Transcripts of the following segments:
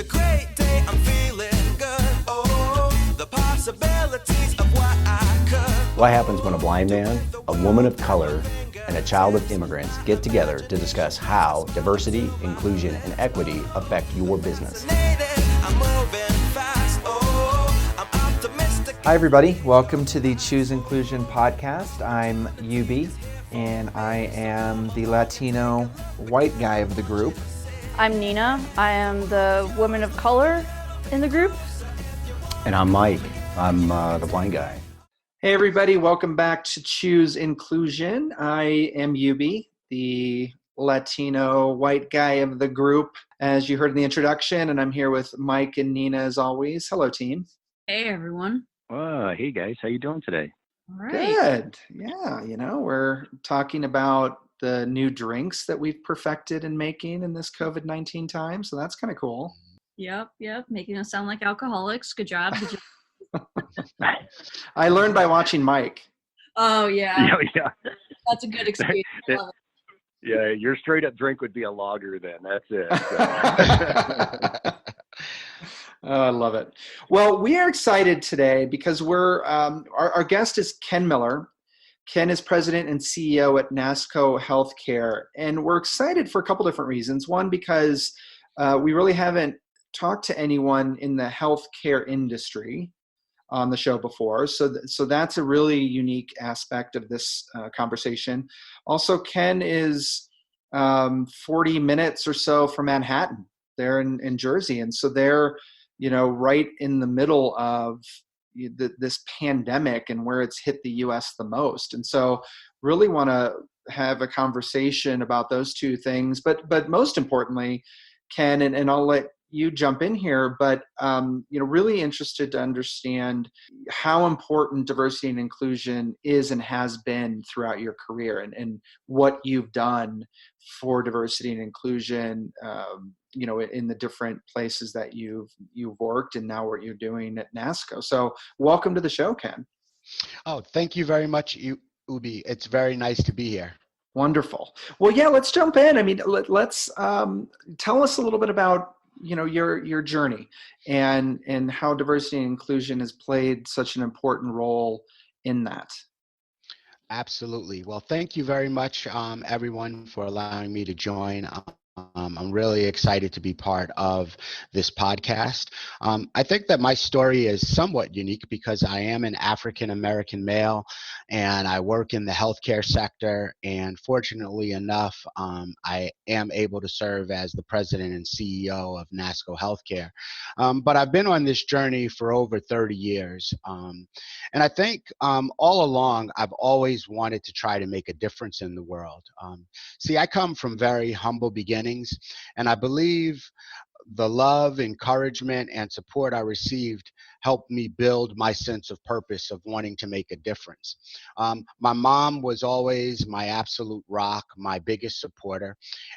a great day, I'm feeling good. Oh, the possibilities of what I could. What happens when a blind man, a woman of color, and a child of immigrants get together to discuss how diversity, inclusion, and equity affect your business? I'm moving fast. Oh, I'm optimistic. Hi, everybody. Welcome to the Choose Inclusion podcast. I'm UB, and I am the Latino white guy of the group. I'm Nina. I am the woman of color in the group. And I'm Mike. I'm the blind guy. Hey, everybody. Welcome back to Choose Inclusion. I am UB, the Latino white guy of the group, as you heard in the introduction, and I'm here with Mike and Nina as always. Hello, team. Hey, everyone. Hey guys, how you doing today? All right. Good. Yeah, we're talking about the new drinks that we've perfected in making in this COVID-19 time, so that's kind of cool. Yep. Making us sound like alcoholics. Good job. I learned by watching Mike. Oh, yeah. Yeah. That's a good experience. I love it. Yeah, your straight up drink would be a lager then. That's it. Oh, I love it. Well, we are excited today because we're our guest is Ken Miller. Ken is president and CEO at NASCO Healthcare, and we're excited for a couple different reasons. One, because we really haven't talked to anyone in the healthcare industry on the show before, so that's a really unique aspect of this conversation. Also, Ken is 40 minutes or so from Manhattan. They're in Jersey, and so they're right in the middle of this pandemic and where it's hit the U.S. the most. And so really want to have a conversation about those two things. But most importantly, Ken, and I'll let you jump in here, but really interested to understand how important diversity and inclusion is and has been throughout your career, and what you've done for diversity and inclusion in the different places that you've worked, and now what you're doing at NASCO. So welcome to the show, Ken. Oh, thank you very much, Ubi. It's very nice to be here. Wonderful. Well, yeah, let's jump in. I mean, let's tell us a little bit about your journey and how diversity and inclusion has played such an important role in that. Absolutely. Well, thank you very much, everyone, for allowing me to join. I'm really excited to be part of this podcast. I think that my story is somewhat unique because I am an African-American male and I work in the healthcare sector. And fortunately enough, I am able to serve as the president and CEO of NASCO Healthcare. But I've been on this journey for over 30 years. And I think all along, I've always wanted to try to make a difference in the world. See, I come from very humble beginnings. And I believe the love, encouragement, and support I received helped me build my sense of purpose of wanting to make a difference. My mom was always my absolute rock, my biggest supporter,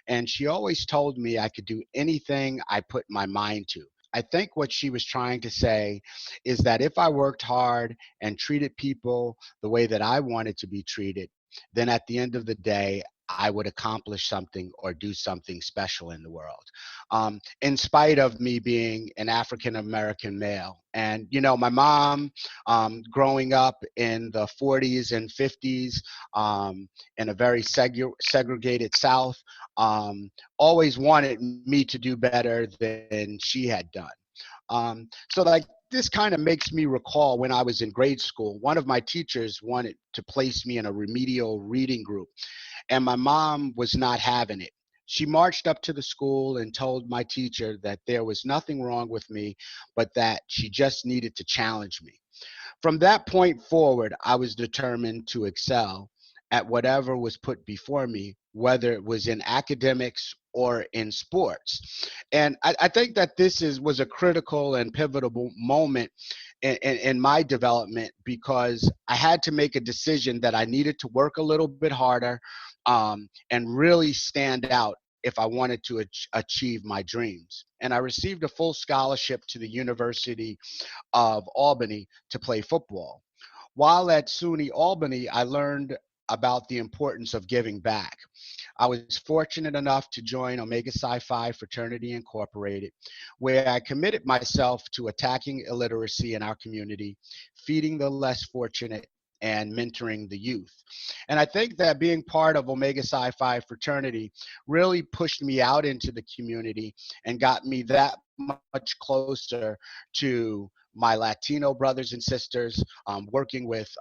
and she always told me I could do anything I put my mind to. I think what she was trying to say is that if I worked hard and treated people the way that I wanted to be treated, then at the end of the day, I would accomplish something or do something special in the world. In spite of me being an African-American male. And, my mom, growing up in the 40s and 50s in a very segregated South, always wanted me to do better than she had done. This kind of makes me recall when I was in grade school, one of my teachers wanted to place me in a remedial reading group. And my mom was not having it. She marched up to the school and told my teacher that there was nothing wrong with me, but that she just needed to challenge me. From that point forward, I was determined to excel at whatever was put before me, whether it was in academics or in sports. And I think that this was a critical and pivotal moment in my development, because I had to make a decision that I needed to work a little bit harder and really stand out if I wanted to achieve my dreams. And I received a full scholarship to the University of Albany to play football. While at SUNY Albany, I learned about the importance of giving back. I was fortunate enough to join Omega Psi Phi Fraternity Incorporated, where I committed myself to attacking illiteracy in our community, feeding the less fortunate, and mentoring the youth. And I think that being part of Omega Psi Phi Fraternity really pushed me out into the community and got me that much closer to my Latino brothers and sisters, working with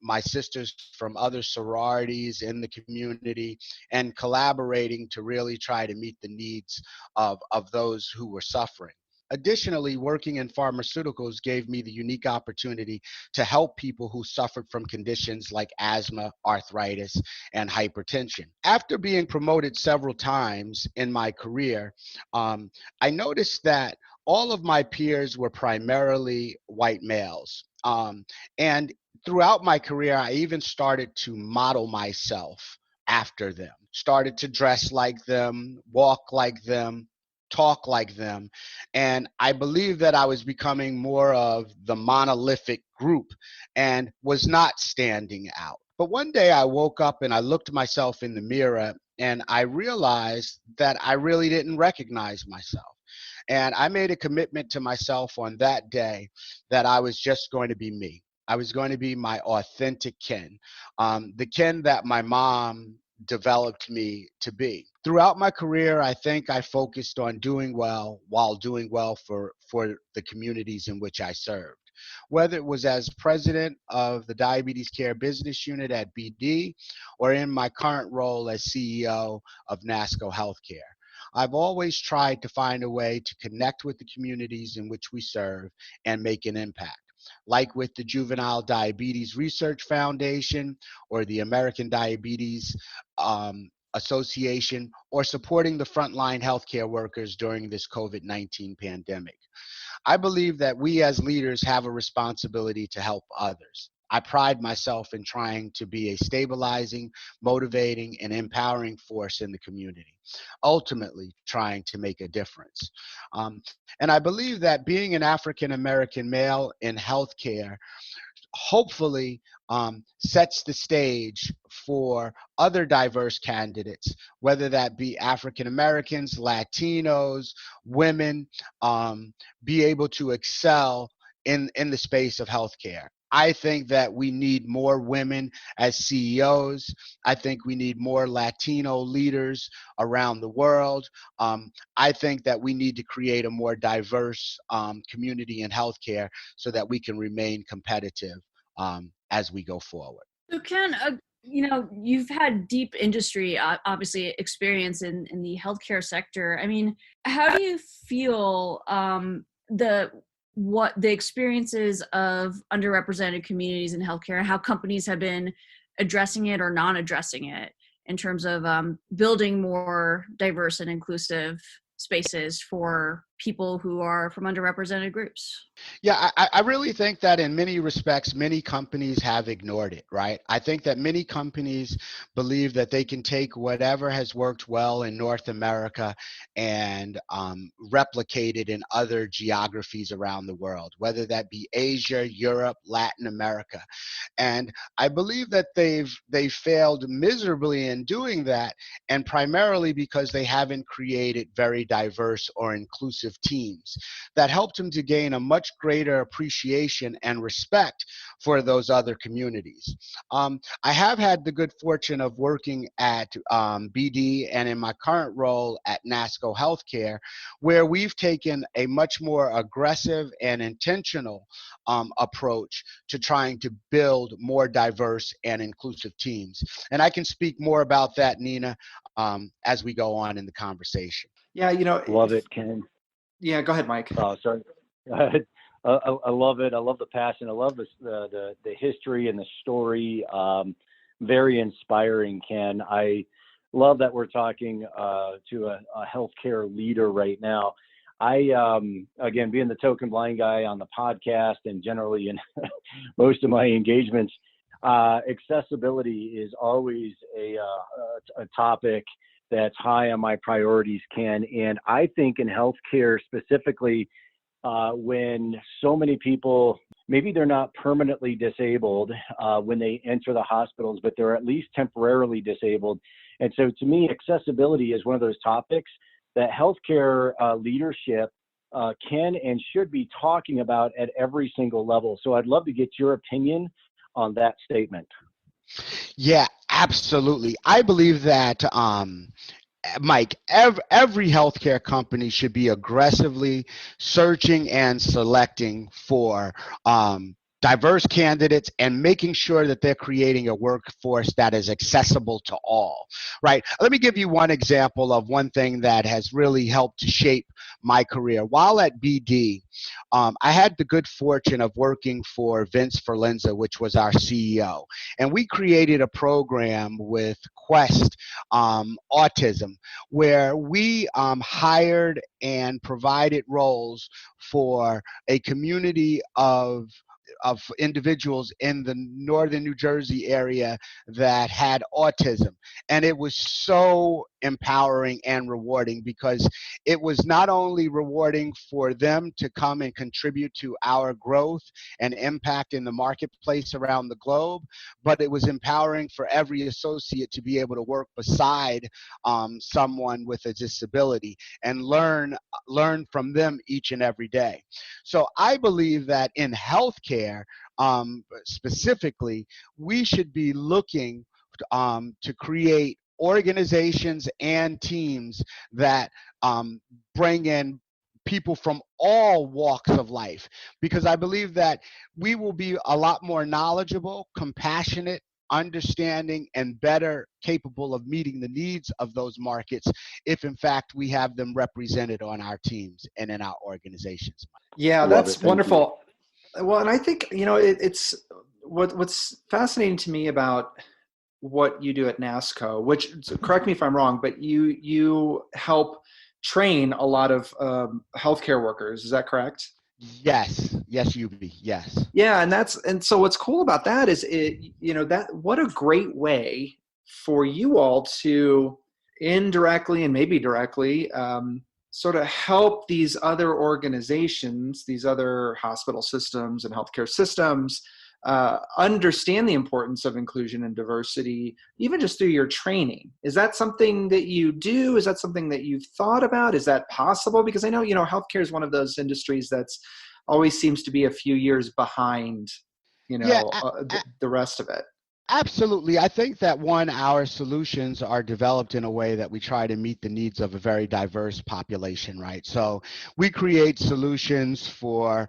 my sisters from other sororities in the community, and collaborating to really try to meet the needs of those who were suffering. Additionally, working in pharmaceuticals gave me the unique opportunity to help people who suffered from conditions like asthma, arthritis, and hypertension. After being promoted several times in my career, I noticed that all of my peers were primarily white males. And throughout my career, I even started to model myself after them, started to dress like them, walk like them, talk like them. And I believe that I was becoming more of the monolithic group and was not standing out. But one day I woke up and I looked myself in the mirror and I realized that I really didn't recognize myself. And I made a commitment to myself on that day that I was just going to be me. I was going to be my authentic Ken, the Ken that my mom developed me to be. Throughout my career, I think I focused on doing well while doing well for the communities in which I served. Whether it was as president of the Diabetes Care Business Unit at BD or in my current role as CEO of NASCO Healthcare. I've always tried to find a way to connect with the communities in which we serve and make an impact, like with the Juvenile Diabetes Research Foundation or the American Diabetes Association, or supporting the frontline healthcare workers during this COVID-19 pandemic. I believe that we as leaders have a responsibility to help others. I pride myself in trying to be a stabilizing, motivating, and empowering force in the community, ultimately trying to make a difference. And I believe that being an African American male in healthcare hopefully sets the stage for other diverse candidates, whether that be African Americans, Latinos, women, be able to excel in the space of healthcare. I think that we need more women as CEOs. I think we need more Latino leaders around the world. I think that we need to create a more diverse community in healthcare so that we can remain competitive as we go forward. So Ken, you've had deep industry, obviously, experience in the healthcare sector. I mean, how do you feel what the experiences of underrepresented communities in healthcare and how companies have been addressing it or not addressing it in terms of building more diverse and inclusive spaces for people who are from underrepresented groups? Yeah, I really think that in many respects, many companies have ignored it, right? I think that many companies believe that they can take whatever has worked well in North America and replicate it in other geographies around the world, whether that be Asia, Europe, Latin America. And I believe that they've failed miserably in doing that, and primarily because they haven't created very diverse or inclusive teams that helped them to gain a much greater appreciation and respect for those other communities. I have had the good fortune of working at BD and in my current role at NASCO Healthcare, where we've taken a much more aggressive and intentional approach to trying to build more diverse and inclusive teams. And I can speak more about that, Nina, as we go on in the conversation. Yeah, Love it, Ken. Yeah, go ahead, Mike. Oh, sorry. I love it. I love the passion. I love the history and the story. Very inspiring, Ken. I love that we're talking to a healthcare leader right now. I, again, being the token blind guy on the podcast and generally in most of my engagements, accessibility is always a topic that's high on my priorities, Ken. And I think in healthcare specifically, when so many people, maybe they're not permanently disabled when they enter the hospitals, but they're at least temporarily disabled. And so to me, accessibility is one of those topics that healthcare leadership can and should be talking about at every single level. So I'd love to get your opinion on that statement. Yeah, absolutely. I believe that, Mike, every healthcare company should be aggressively searching and selecting for diverse candidates and making sure that they're creating a workforce that is accessible to all, right? Let me give you one example of one thing that has really helped to shape my career. While at BD, I had the good fortune of working for Vince Forlenza, which was our CEO, and we created a program with Quest Autism, where we hired and provided roles for a community of individuals in the northern New Jersey area that had autism. And it was so empowering and rewarding, because it was not only rewarding for them to come and contribute to our growth and impact in the marketplace around the globe, but it was empowering for every associate to be able to work beside someone with a disability and learn from them each and every day. So I believe that in healthcare, specifically, we should be looking to create organizations and teams that bring in people from all walks of life, because I believe that we will be a lot more knowledgeable, compassionate, understanding, and better capable of meeting the needs of those markets if in fact we have them represented on our teams and in our organizations. Yeah, Love that's it. Thank wonderful. Well, and I think, it's what's fascinating to me about what you do at NASCO, which, so correct me if I'm wrong, but you help train a lot of healthcare workers. Is that correct? Yes, UB, yes. Yeah, and so what's cool about that is that what a great way for you all to indirectly and maybe directly sort of help these other organizations, these other hospital systems and healthcare systems understand the importance of inclusion and diversity, even just through your training. Is that something that you do? Is that something that you've thought about? Is that possible? Because I know, healthcare is one of those industries that's always seems to be a few years behind, the rest of it. Absolutely. I think that our solutions are developed in a way that we try to meet the needs of a very diverse population, right? So we create solutions for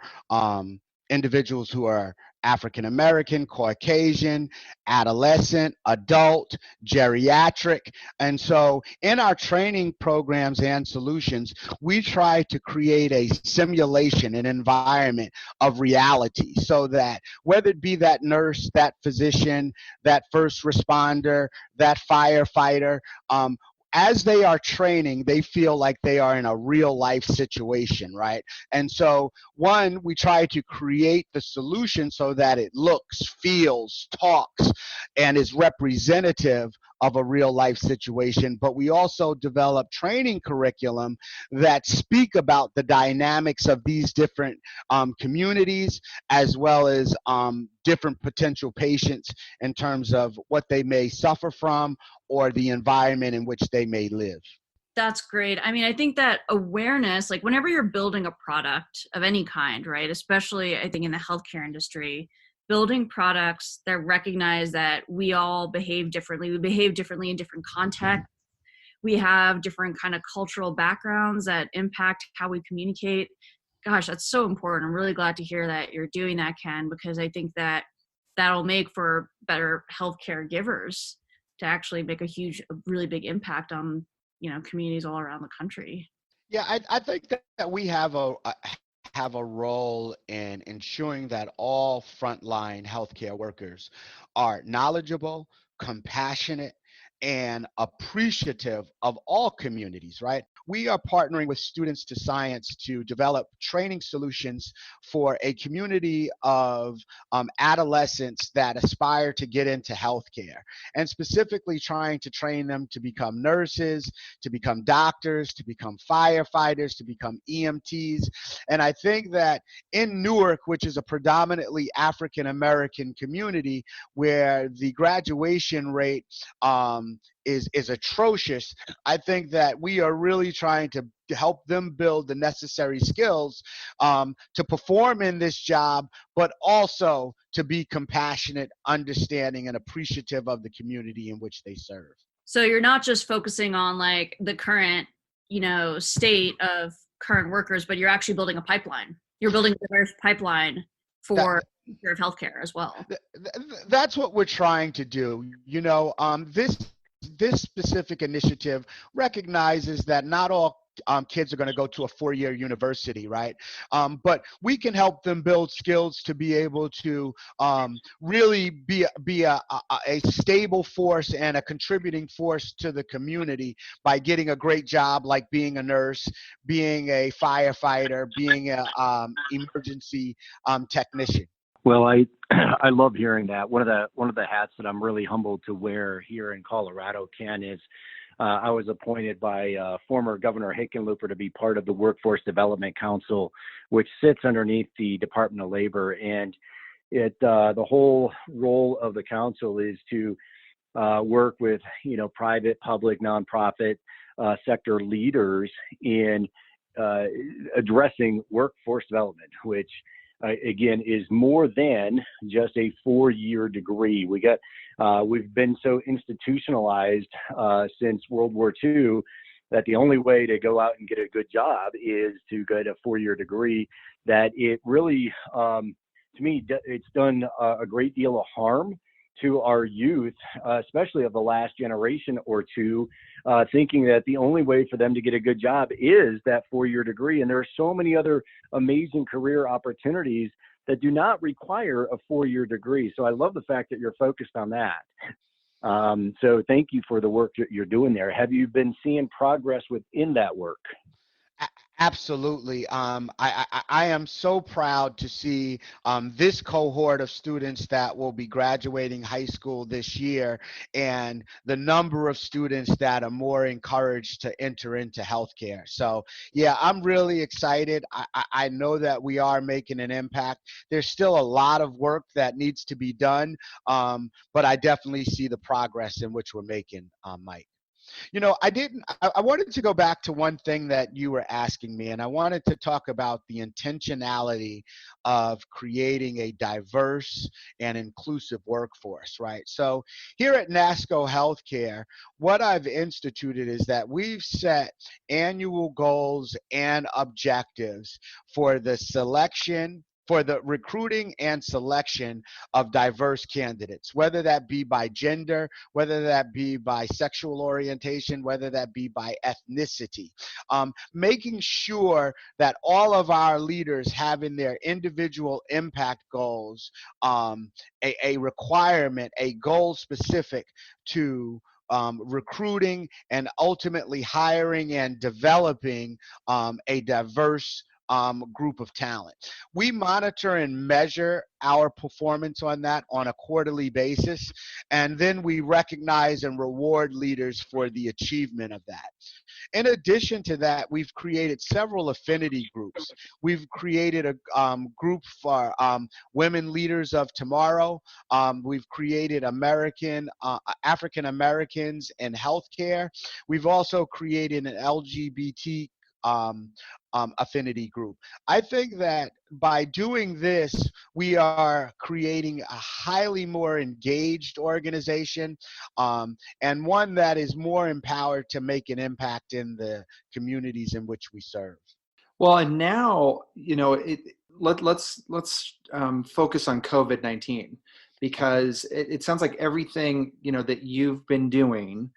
individuals who are African American, Caucasian, adolescent, adult, geriatric. And so in our training programs and solutions, we try to create a simulation, an environment of reality, so that whether it be that nurse, that physician, that first responder, that firefighter, as they are training, they feel like they are in a real life situation, right? And so, one, we try to create the solution so that it looks, feels, talks, and is representative of a real life situation. But we also develop training curriculum that speak about the dynamics of these different communities, as well as different potential patients in terms of what they may suffer from or the environment in which they may live. That's great. I mean, I think that awareness, like whenever you're building a product of any kind, right? Especially I think in the healthcare industry, building products that recognize that we all behave differently. We behave differently in different contexts. We have different kind of cultural backgrounds that impact how we communicate. Gosh, that's so important. I'm really glad to hear that you're doing that, Ken, because I think that that'll make for better healthcare givers to actually make a really big impact on, communities all around the country. Yeah, I think that we have a role in ensuring that all frontline healthcare workers are knowledgeable, compassionate, and appreciative of all communities, right? We are partnering with Students to Science to develop training solutions for a community of adolescents that aspire to get into healthcare, and specifically trying to train them to become nurses, to become doctors, to become firefighters, to become EMTs. And I think that in Newark, which is a predominantly African American community, where the graduation rate is atrocious. I think that we are really trying to help them build the necessary skills to perform in this job, but also to be compassionate, understanding, and appreciative of the community in which they serve. So you're not just focusing on like the current, state of current workers, but you're actually building a pipeline. You're building a diverse pipeline for the future of healthcare as well. That's what we're trying to do. This specific initiative recognizes that not all kids are going to go to a 4-year university, right? But we can help them build skills to be able to really be a stable force and a contributing force to the community by getting a great job, like being a nurse, being a firefighter, being a emergency technician. Well, I I love hearing that. One of the hats that I'm really humbled to wear here in Colorado, Ken, is I was appointed by former Governor Hickenlooper to be part of the Workforce Development Council, which sits underneath the Department of Labor. And the whole role of the council is to work with, private, public, nonprofit sector leaders in addressing workforce development, which again is more than just a 4-year degree. We've been so institutionalized since World War II that the only way to go out and get a good job is to get a 4-year degree, that it really, to me, it's done a great deal of harm to our youth, especially of the last generation or two, thinking that the only way for them to get a good job is that 4-year degree. And there are so many other amazing career opportunities that do not require a 4-year degree. So I love the fact that you're focused on that. So thank you for the work that you're doing there. Have you been seeing progress within that work? Absolutely. I am so proud to see this cohort of students that will be graduating high school this year, and the number of students that are more encouraged to enter into healthcare. So yeah, I'm really excited. I know that we are making an impact. There's still a lot of work that needs to be done, but I definitely see the progress in which we're making, Mike. I wanted to go back to one thing that you were asking me, and I wanted to talk about the intentionality of creating a diverse and inclusive workforce, right? So here at NASCO Healthcare, what I've instituted is that we've set annual goals and objectives for the recruiting and selection of diverse candidates, whether that be by gender, whether that be by sexual orientation, whether that be by ethnicity. Making sure that all of our leaders have in their individual impact goals a requirement, a goal specific to recruiting and ultimately hiring and developing a diverse group of talent. We monitor and measure our performance on that on a quarterly basis, and then we recognize and reward leaders for the achievement of that. In addition to that, we've created several affinity groups. We've created a group for women leaders of tomorrow. We've created African Americans in healthcare. We've also created an LGBT affinity group. I think that by doing this, we are creating a highly more engaged organization, and one that is more empowered to make an impact in the communities in which we serve. Well, and now, let's focus on COVID-19, because it sounds like everything, that you've been doing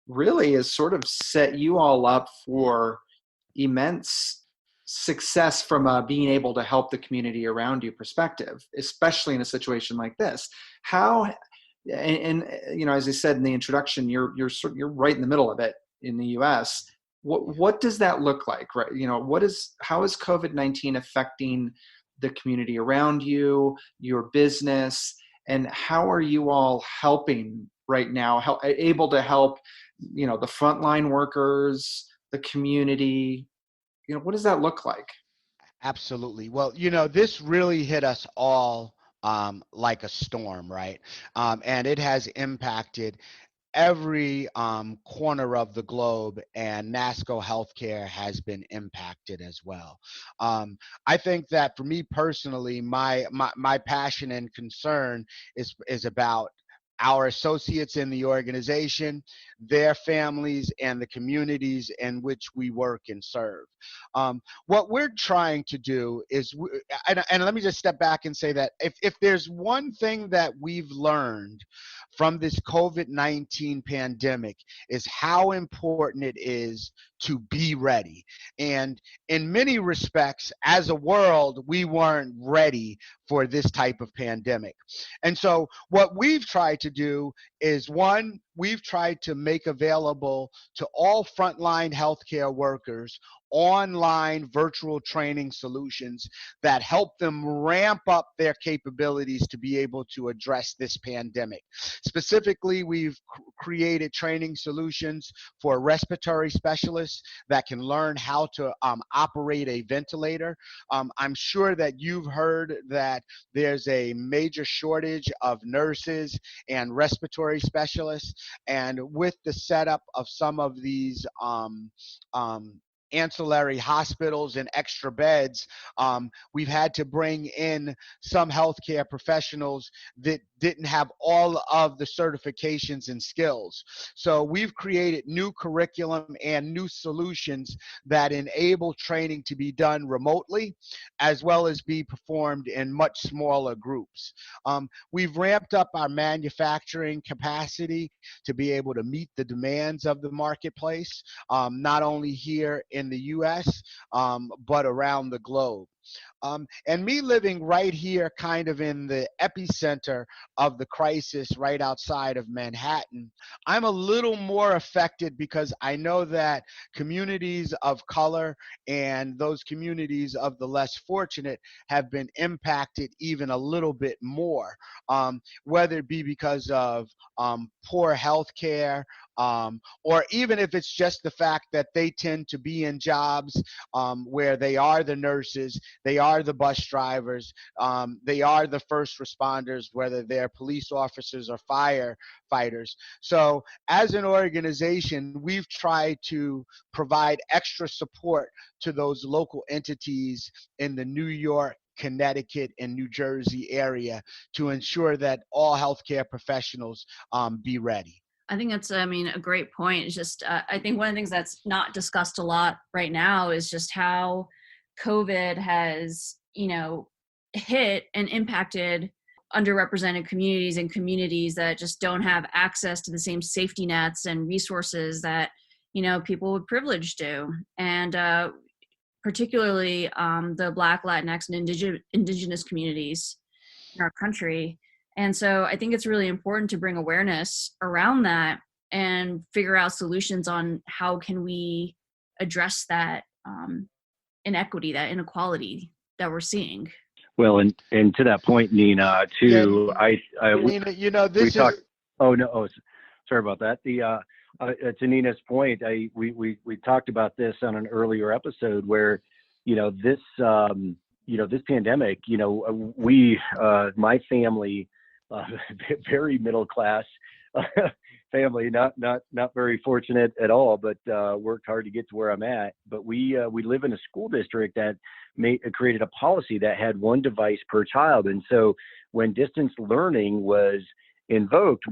really has sort of set you all up for immense success from being able to help the community around you perspective, especially in a situation like this. How, and as I said in the introduction, you're right in the middle of it in the U.S. What does that look like, right? How is COVID-19 affecting the community around you, your business, and how are you all helping right now? Able to help, the frontline workers, the community? What does that look like? Absolutely. Well, this really hit us all like a storm, right? And it has impacted every corner of the globe, and NASCO Healthcare has been impacted as well. I think that for me personally, my passion and concern is about our associates in the organization, their families, and the communities in which we work and serve. What we're trying to do is, and let me just step back and say that if there's one thing that we've learned from this COVID-19 pandemic, is how important it is to be ready. And in many respects, as a world, we weren't ready for this type of pandemic. And so what we've tried to do is, one, we've tried to make available to all frontline healthcare workers online virtual training solutions that help them ramp up their capabilities to be able to address this pandemic. Specifically, we've created training solutions for respiratory specialists that can learn how to operate a ventilator. I'm sure that you've heard that there's a major shortage of nurses and respiratory specialists, and with the setup of some of these ancillary hospitals and extra beds, we've had to bring in some healthcare professionals that didn't have all of the certifications and skills. So we've created new curriculum and new solutions that enable training to be done remotely, as well as be performed in much smaller groups. We've ramped up our manufacturing capacity to be able to meet the demands of the marketplace, not only here in the US, but around the globe. And me living right here, kind of in the epicenter of the crisis right outside of Manhattan, I'm a little more affected because I know that communities of color and those communities of the less fortunate have been impacted even a little bit more, whether it be because of poor health care, or even if it's just the fact that they tend to be in jobs where they are the nurses, they are the bus drivers, they are the first responders, whether they're police officers or firefighters. So as an organization, we've tried to provide extra support to those local entities in the New York, Connecticut, and New Jersey area to ensure that all healthcare professionals be ready. I think that's, I mean, a great point. It's just, I think one of the things that's not discussed a lot right now is just how COVID has, hit and impacted underrepresented communities and communities that just don't have access to the same safety nets and resources that, people with privilege do. And particularly the Black, Latinx, and indigenous communities in our country. And so I think it's really important to bring awareness around that and figure out solutions on how can we address that inequity, that inequality that we're seing. Well, and to that point, Nina, too, yeah, Nina, this is. Sorry about that. To Nina's point, we talked about this on an earlier episode where, this pandemic, my family, very middle class family, not very fortunate at all, but worked hard to get to where I'm at. But we live in a school district that created a policy that had one device per child, and so when distance learning was invoked,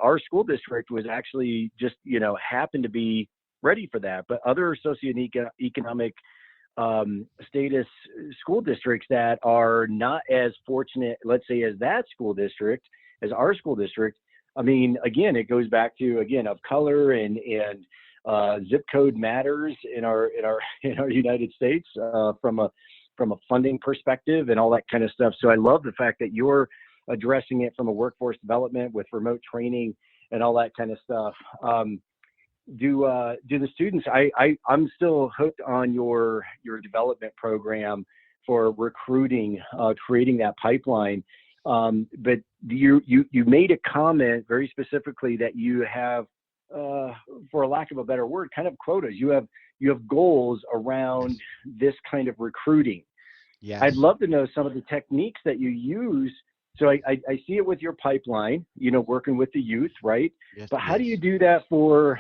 our school district was actually just happened to be ready for that. But other socioeconomic status school districts that are not as fortunate, let's say, as that school district, as our school district, I mean, again, it goes back to, of color and zip code matters in our United States from a funding perspective and all that kind of stuff. So I love the fact that you're addressing it from a workforce development with remote training and all that kind of stuff. Do the students? I'm still hooked on your development program for recruiting, creating that pipeline. But you made a comment very specifically that you have, for a lack of a better word, kind of quotas. You have goals around this kind of recruiting. Yes. I'd love to know some of the techniques that you use So I see it with your pipeline, working with the youth, right? Yes, But how do yes. you do that for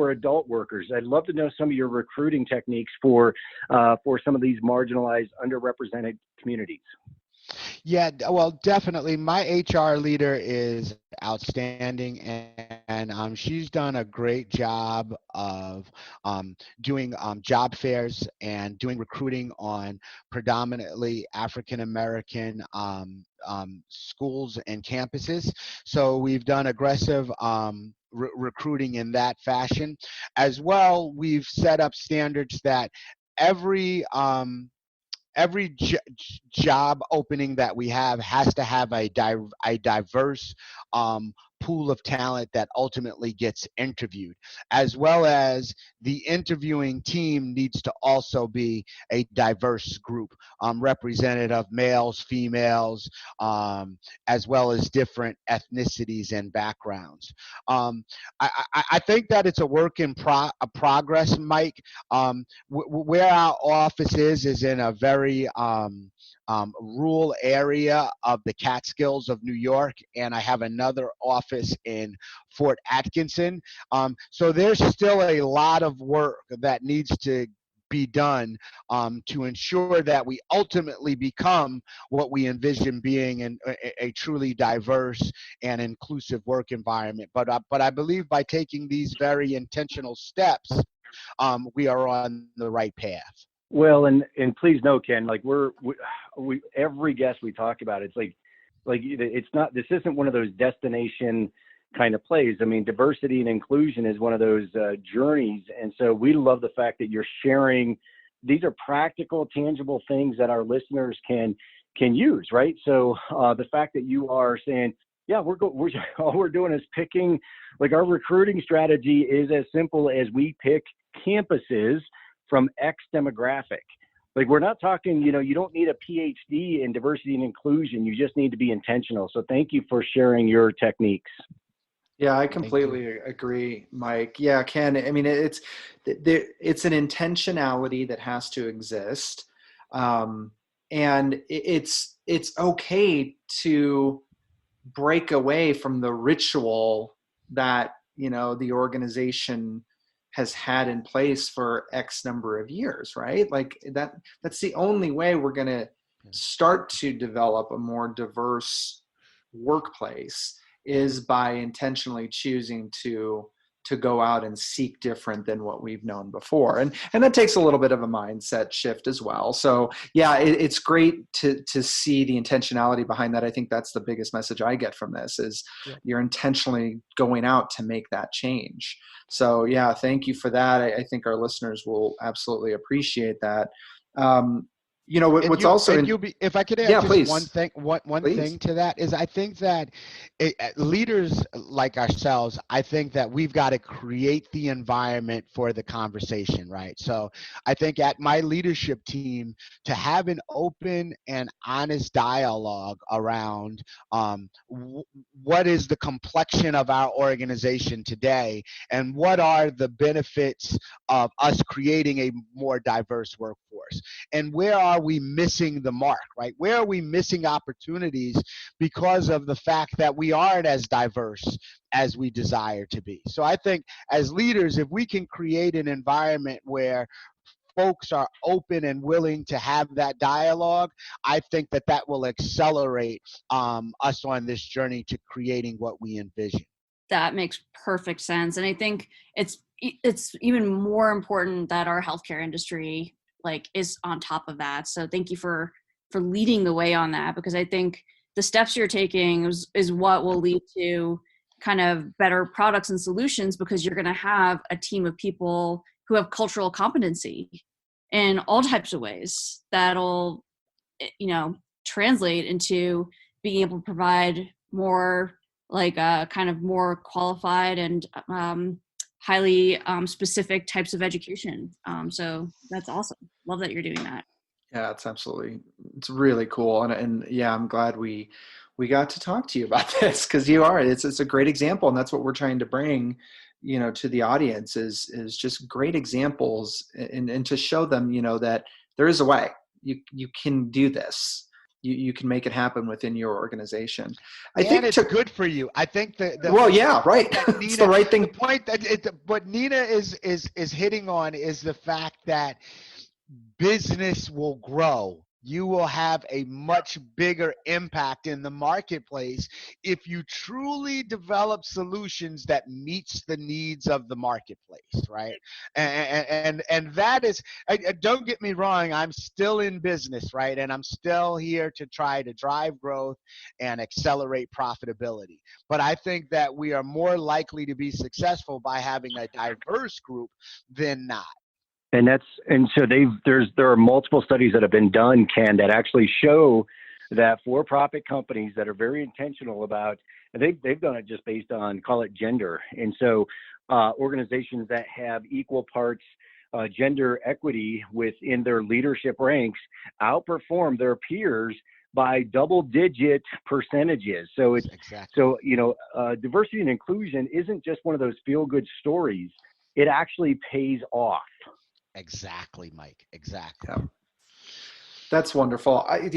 adult workers? I'd love to know some of your recruiting techniques for some of these marginalized, underrepresented communities. Yeah, well, definitely. My HR leader is outstanding, and she's done a great job of doing job fairs and doing recruiting on predominantly African American schools and campuses. So we've done aggressive recruiting in that fashion. As well, we've set up standards that every job opening that we have has to have a diverse pool of talent that ultimately gets interviewed, as well as the interviewing team needs to also be a diverse group, representative of males, females, as well as different ethnicities and backgrounds. I think that it's a work in progress, Mike. Where our office is in a very rural area of the Catskills of New York, and I have another office in Fort Atkinson. So there's still a lot of work that needs to be done to ensure that we ultimately become what we envision being a truly diverse and inclusive work environment. But I believe by taking these very intentional steps, we are on the right path. Well, and please know, Ken, like we every guest we talk about, it's like it's not, this isn't one of those destination kind of plays. I mean, diversity and inclusion is one of those journeys. And so we love the fact that you're sharing, these are practical, tangible things that our listeners can use, right? So the fact that you are saying, yeah, all we're doing is picking, like our recruiting strategy is as simple as we pick campuses from X demographic. Like we're not talking, you don't need a PhD in diversity and inclusion. You just need to be intentional. So thank you for sharing your techniques. Yeah, I completely agree, Mike. Yeah, Ken, I mean, it's an intentionality that has to exist. And it's okay to break away from the ritual that, the organization has had in place for X number of years, right? Like that's the only way we're going to start to develop a more diverse workplace is by intentionally choosing to go out and seek different than what we've known before. And that takes a little bit of a mindset shift as well. So yeah, it's great to see the intentionality behind that. I think that's the biggest message I get from this is you're intentionally going out to make that change. So yeah, thank you for that. I think our listeners will absolutely appreciate that. If I could add just please. one thing to that is I think that leaders like ourselves, I think that we've got to create the environment for the conversation, right? So I think at my leadership team to have an open and honest dialogue around what is the complexion of our organization today and what are the benefits of us creating a more diverse workforce and where are we missing the mark, right? Where are we missing opportunities because of the fact that we aren't as diverse as we desire to be? So I think as leaders, if we can create an environment where folks are open and willing to have that dialogue, I think that will accelerate us on this journey to creating what we envision. That makes perfect sense. And I think it's even more important that our healthcare industry is on top of that. So thank you for leading the way on that, because I think the steps you're taking is what will lead to kind of better products and solutions, because you're going to have a team of people who have cultural competency in all types of ways that'll, translate into being able to provide more kind of more qualified and highly specific types of education. So that's awesome. Love that you're doing that. Yeah, it's really cool. And yeah, I'm glad we got to talk to you about this, because it's a great example. And that's what we're trying to bring, to the audience is just great examples and to show them, that there is a way you can do this. you can make it happen within your organization. And it's good for you. I think well, yeah, right. Nina, it's the right thing. The point that what Nina is hitting on is the fact that business will grow. You will have a much bigger impact in the marketplace if you truly develop solutions that meets the needs of the marketplace, right? And that is, don't get me wrong, I'm still in business, right? And I'm still here to try to drive growth and accelerate profitability. But I think that we are more likely to be successful by having a diverse group than not. And so there are multiple studies that have been done, Ken, that actually show that for-profit companies that are very intentional about, they've done it just based on, call it gender. And so organizations that have equal parts gender equity within their leadership ranks outperform their peers by double-digit percentages. So it's diversity and inclusion isn't just one of those feel-good stories. It actually pays off. Exactly, Mike. Exactly. Yeah. That's wonderful. I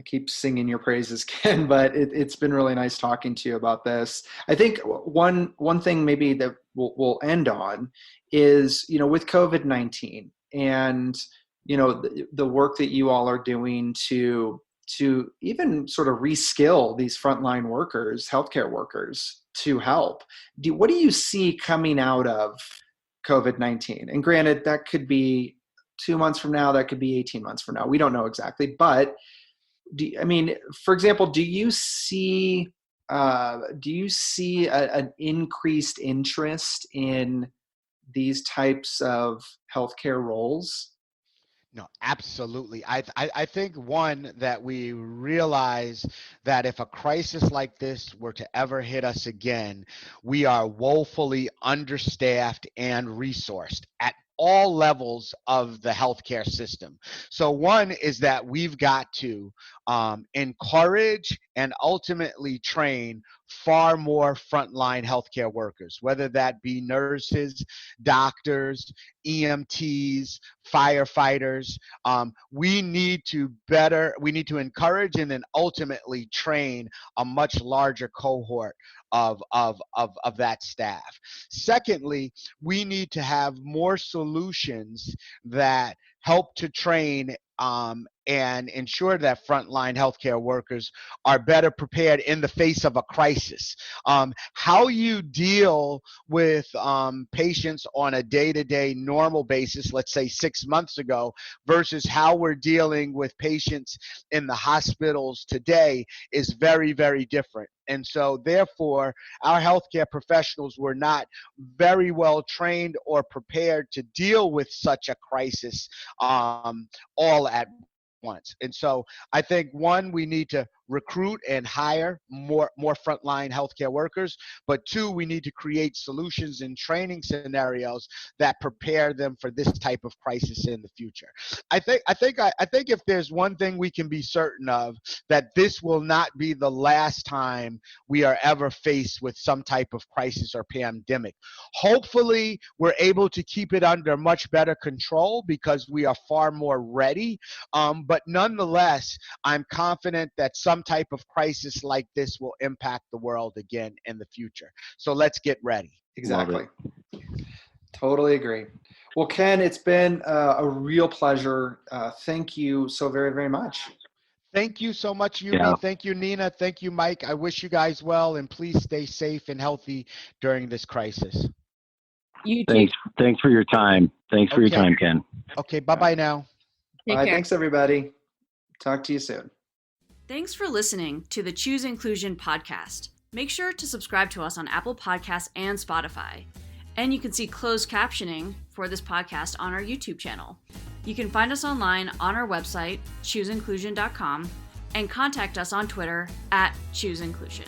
keep singing your praises, Ken, but it's been really nice talking to you about this. I think one thing maybe that we'll end on is, with COVID-19 and, the work that you all are doing to even sort of reskill these frontline workers, healthcare workers, to help. What do you see coming out of COVID-19? And granted, that could be 2 months from now, that could be 18 months from now. We don't know exactly. But for example, do you see an increased interest in these types of healthcare roles? No, absolutely. I think, one, that we realize that if a crisis like this were to ever hit us again, we are woefully understaffed and resourced at all levels of the healthcare system. So one is that we've got to encourage and ultimately train far more frontline healthcare workers, whether that be nurses, doctors, EMTs, firefighters. We need to encourage and then ultimately train a much larger cohort of that staff. Secondly, we need to have more solutions that help to train and ensure that frontline healthcare workers are better prepared in the face of a crisis. How you deal with patients on a day-to-day normal basis, let's say 6 months ago, versus how we're dealing with patients in the hospitals today is very, very different. And so therefore, our healthcare professionals were not very well trained or prepared to deal with such a crisis all at once. And so I think, one, we need to recruit and hire more frontline healthcare workers, but two, we need to create solutions and training scenarios that prepare them for this type of crisis in the future. I think if there's one thing we can be certain of, that this will not be the last time we are ever faced with some type of crisis or pandemic. Hopefully, we're able to keep it under much better control because we are far more ready. But nonetheless, I'm confident that some type of crisis like this will impact the world again in the future. So let's get ready. Exactly. Totally agree. Well, Ken, it's been a real pleasure. Thank you so very, very much. Thank you so much, Yumi. Yeah. Thank you, Nina. Thank you, Mike. I wish you guys well, and please stay safe and healthy during this crisis. You too. Thanks for your time. Thanks for your time, Ken. Okay, bye-bye now. Bye. Thanks, everybody. Talk to you soon. Thanks for listening to the Choose Inclusion podcast. Make sure to subscribe to us on Apple Podcasts and Spotify. And you can see closed captioning for this podcast on our YouTube channel. You can find us online on our website, chooseinclusion.com, and contact us on Twitter @chooseinclusion.